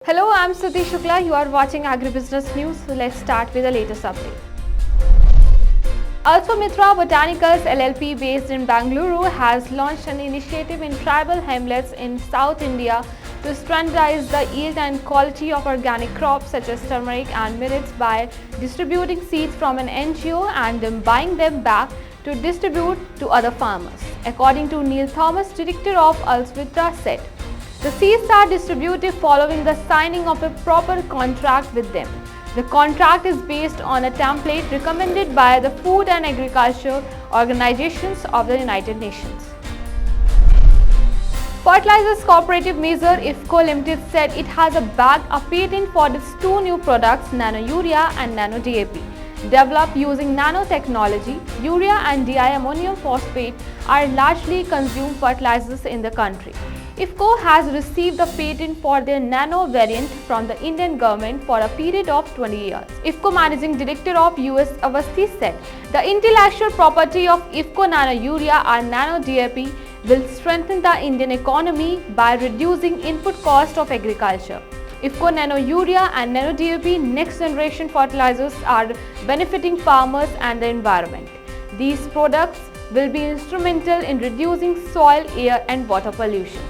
Hello, I'm Stuti Shukla. You are watching Agribusiness News. So let's start with the latest update. Alswamitra Botanicals LLP based in Bangalore has launched an initiative in tribal hamlets in South India to standardize the yield and quality of organic crops such as turmeric and millets by distributing seeds from an NGO and then buying them back to distribute to other farmers. According to Neil Thomas, director of Alswamitra, said, the seeds are distributed following the signing of a proper contract with them. The contract is based on a template recommended by the Food and Agriculture Organizations of the United Nations. Fertilizers Cooperative Measure IFFCO Limited said it has a patent for its two new products, nano urea and nano DAP. Developed using nanotechnology, urea and diammonium phosphate are largely consumed fertilizers in the country. IFFCO has received the patent for their nano variant from the Indian government for a period of 20 years. IFFCO Managing Director of US Avasti said, the intellectual property of IFFCO Nano Urea and Nano DAP will strengthen the Indian economy by reducing input cost of agriculture. IFFCO Nano Urea and Nano DAP next generation fertilizers are benefiting farmers and the environment. These products will be instrumental in reducing soil, air and water pollution.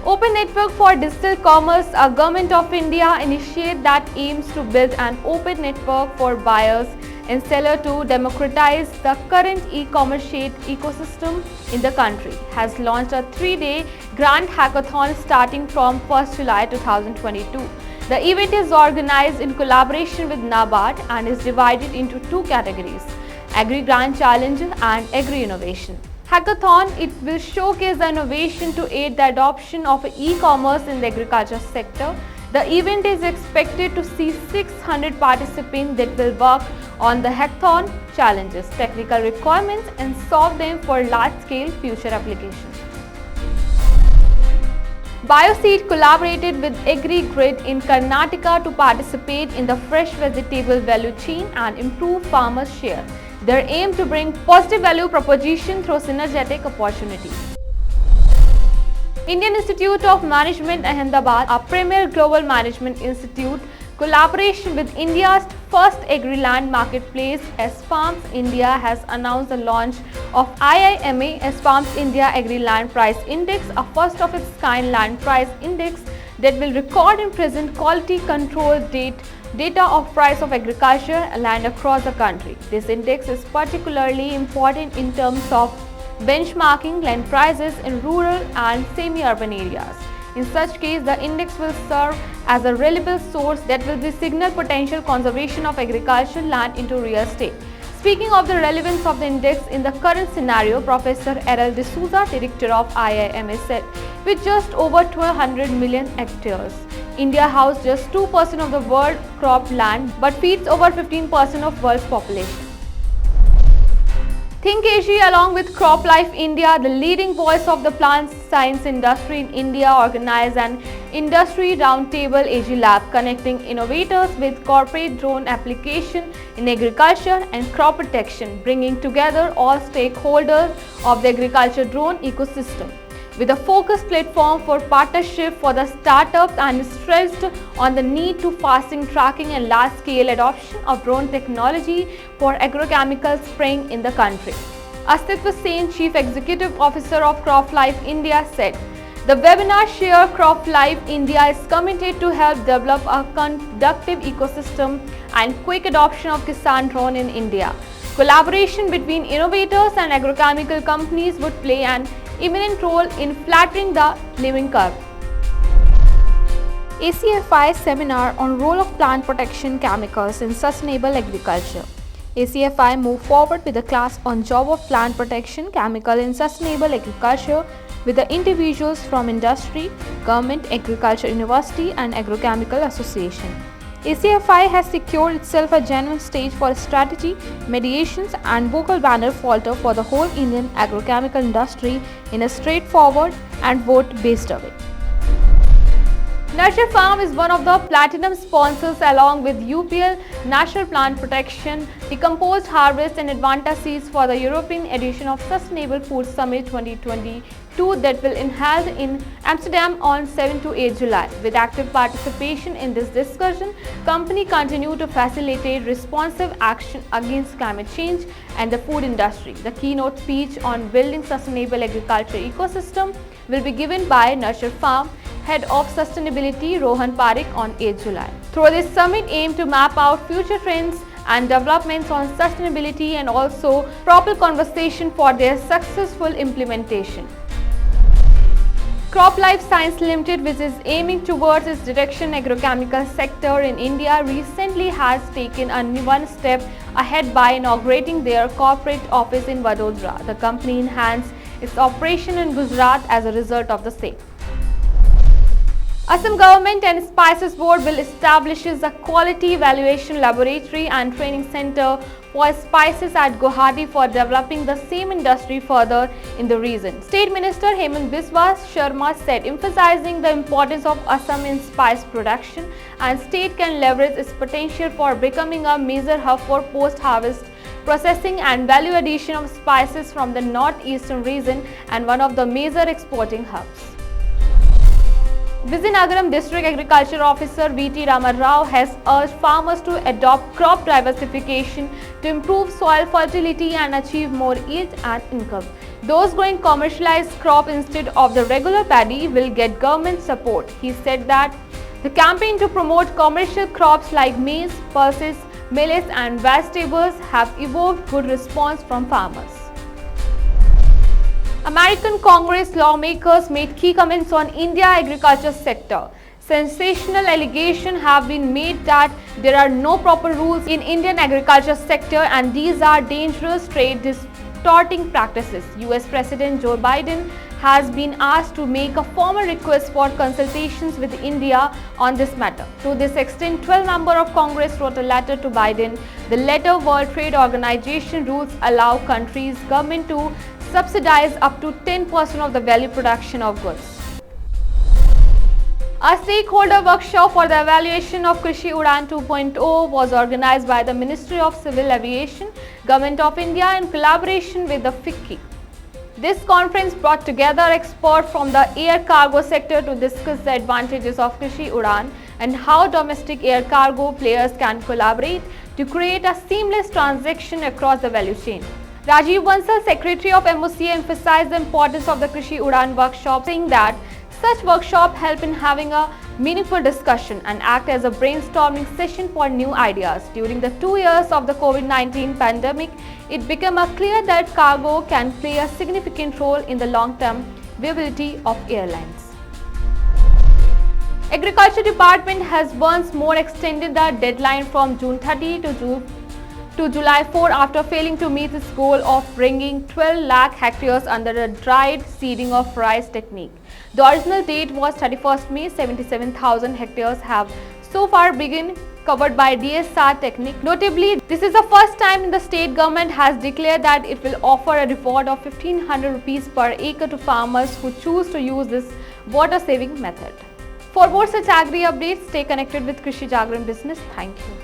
Open Network for Digital Commerce, a Government of India initiative that aims to build an open network for buyers and sellers to democratize the current e-commerce ecosystem in the country, has launched a 3-day grand hackathon starting from 1st July 2022. The event is organized in collaboration with NABARD and is divided into two categories, Agri Grand Challenge and Agri Innovation. Hackathon, it will showcase the innovation to aid the adoption of e-commerce in the agriculture sector. The event is expected to see 600 participants that will work on the hackathon challenges, technical requirements and solve them for large-scale future applications. BIOSEED collaborated with AGRIGRID in Karnataka to participate in the fresh vegetable value chain and improve farmers' share. Their aim to bring positive value proposition through synergetic opportunities. Indian Institute of Management Ahmedabad, a premier global management institute, collaboration with India's first agri-land marketplace, S-Farms India, has announced the launch of IIMA S-Farms India Agri-Land Price Index, a first of its kind land price index that will record and present quality control data of price of agriculture land across the country. This index is particularly important in terms of benchmarking land prices in rural and semi-urban areas. In such case, the index will serve as a reliable source that will signal potential conservation of agricultural land into real estate. Speaking of the relevance of the index in the current scenario, Professor Errol D'Souza, director of IIMA, said, with just over 1,200 million hectares, India houses just 2% of the world crop land but feeds over 15% of world's population. Think AG along with CropLife India, the leading voice of the plant science industry in India, organized an industry roundtable AG Lab connecting innovators with corporate drone application in agriculture and crop protection, bringing together all stakeholders of the agriculture drone ecosystem. With a focused platform for partnership for the startups and stressed on the need to fasting tracking and large-scale adoption of drone technology for agrochemical spraying in the country. Astitwa Sen, Chief Executive Officer of CropLife India, said, the webinar Share CropLife India is committed to help develop a conducive ecosystem and quick adoption of Kisan Drone in India. Collaboration between innovators and agrochemical companies would play an imminent role in flattening the learning curve. ACFI seminar on role of plant protection chemicals in sustainable agriculture. ACFI moved forward with a class on job of plant protection chemical in sustainable agriculture with the individuals from industry, government, agriculture university and agrochemical association. ACFI has secured itself a genuine stage for strategy, mediations and vocal banner falter for the whole Indian agrochemical industry in a straightforward and vote-based way. Nurture Farm is one of the platinum sponsors along with UPL, National Plant Protection, Decomposed Harvest and Advanta Seeds for the European edition of Sustainable Food Summit 2023 2 that will be held in Amsterdam on 7 to 8 July. With active participation in this discussion, company continue to facilitate responsive action against climate change and the food industry. The keynote speech on building sustainable agriculture ecosystem will be given by Nurture Farm Head of Sustainability Rohan Parekh on 8 July. Through this summit aim to map out future trends and developments on sustainability and also proper conversation for their successful implementation. Crop Life Science Limited, which is aiming towards its direction agrochemical sector in India, recently has taken one step ahead by inaugurating their corporate office in Vadodara. The company enhanced its operation in Gujarat as a result of the same. Assam Government and Spices Board will establish a quality evaluation laboratory and training center for spices at Guwahati for developing the same industry further in the region. State Minister Hemant Biswa Sharma said, emphasizing the importance of Assam in spice production, and state can leverage its potential for becoming a major hub for post-harvest processing and value addition of spices from the northeastern region and one of the major exporting hubs. Vizianagaram District Agriculture Officer VT Rama Rao has urged farmers to adopt crop diversification to improve soil fertility and achieve more yield and income. Those growing commercialized crop instead of the regular paddy will get government support. He said that the campaign to promote commercial crops like maize, pulses, millets and vegetables have evoked good response from farmers. American Congress lawmakers made key comments on India agriculture sector. Sensational allegations have been made that there are no proper rules in Indian agriculture sector and these are dangerous trade distorting practices. US President Joe Biden has been asked to make a formal request for consultations with India on this matter. To this extent, 12 members of Congress wrote a letter to Biden. The letter, World Trade Organization rules allow countries' government to subsidize up to 10% of the value production of goods. A stakeholder workshop for the evaluation of Krishi Udan 2.0 was organized by the Ministry of Civil Aviation, Government of India in collaboration with the FICCI. This conference brought together experts from the air cargo sector to discuss the advantages of Krishi Udan and how domestic air cargo players can collaborate to create a seamless transaction across the value chain. Rajiv Bansal, Secretary of MOCA, emphasized the importance of the Krishi Udan workshop, saying that such workshops help in having a meaningful discussion and act as a brainstorming session for new ideas. During the 2 years of the COVID-19 pandemic, it became clear that cargo can play a significant role in the long-term viability of airlines. Agriculture Department has once more extended the deadline from June 30 to July 4 after failing to meet its goal of bringing 12 lakh hectares under the dried seeding of rice technique. The original date was 31st May. 77,000 hectares have so far been covered by DSR technique. Notably, this is the first time the state government has declared that it will offer a reward of 1500 rupees per acre to farmers who choose to use this water saving method. For more such agri updates, stay connected with Krishi Jagran Business. Thank you.